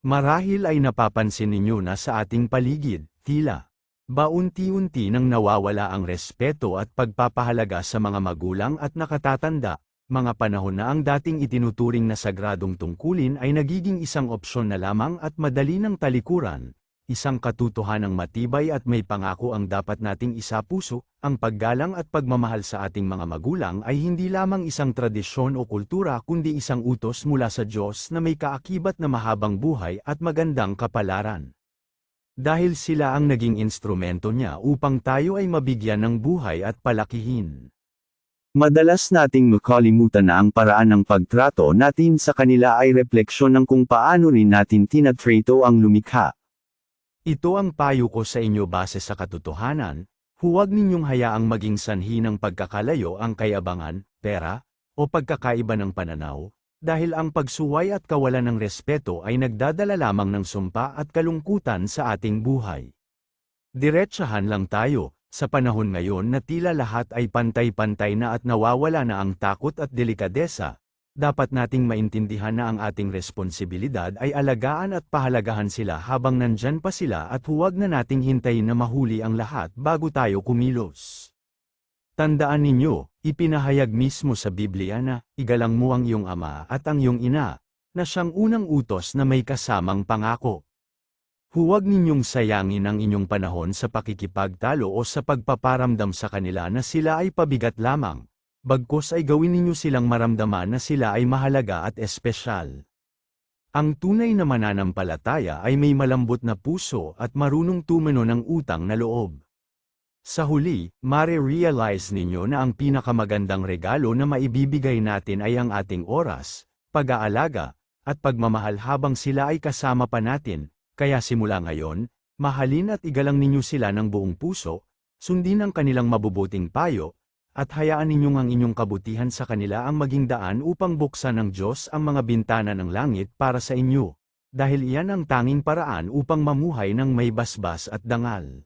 Marahil ay napapansin ninyo na sa ating paligid, tila ba unti-unti nang nawawala ang respeto at pagpapahalaga sa mga magulang at nakatatanda, mga panahon na ang dating itinuturing na sagradong tungkulin ay nagiging isang opsyon na lamang at madali ng talikuran, isang katotohanang matibay at may pangako ang dapat nating isapuso, ang paggalang at pagmamahal sa ating mga magulang ay hindi lamang isang tradisyon o kultura kundi isang utos mula sa Diyos na may kaakibat na mahabang buhay at magandang kapalaran. Dahil sila ang naging instrumento niya upang tayo ay mabigyan ng buhay at palakihin. Madalas nating makalimutan na ang paraan ng pagtrato natin sa kanila ay refleksyon ng kung paano rin natin tinatrato ang lumikha. Ito ang payo ko sa inyo base sa katotohanan, huwag ninyong hayaang maging sanhi ng pagkakalayo ang kayabangan, pera, o pagkakaiba ng pananaw. Dahil ang pagsuway at kawalan ng respeto ay nagdadala lamang ng sumpa at kalungkutan sa ating buhay. Diretsahan lang tayo, sa panahon ngayon na tila lahat ay pantay-pantay na at nawawala na ang takot at delikadesa, dapat nating maintindihan na ang ating responsibilidad ay alagaan at pahalagahan sila habang nandyan pa sila at huwag na nating hintayin na mahuli ang lahat bago tayo kumilos. Tandaan ninyo, ipinahayag mismo sa Biblia na, igalang mo ang iyong ama at ang iyong ina, na siyang unang utos na may kasamang pangako. Huwag ninyong sayangin ang inyong panahon sa pakikipagtalo o sa pagpaparamdam sa kanila na sila ay pabigat lamang, bagkus ay gawin ninyo silang maramdaman na sila ay mahalaga at espesyal. Ang tunay na mananampalataya ay may malambot na puso at marunong tumino ng utang na loob. Sa huli, mare-realize ninyo na ang pinakamagandang regalo na maibibigay natin ay ang ating oras, pag-aalaga, at pagmamahal habang sila ay kasama pa natin, kaya simula ngayon, mahalin at igalang ninyo sila ng buong puso, sundin ang kanilang mabubuting payo, at hayaan ninyong ang inyong kabutihan sa kanila ang maging daan upang buksan ng Diyos ang mga bintana ng langit para sa inyo, dahil iyan ang tanging paraan upang mamuhay ng may basbas at dangal.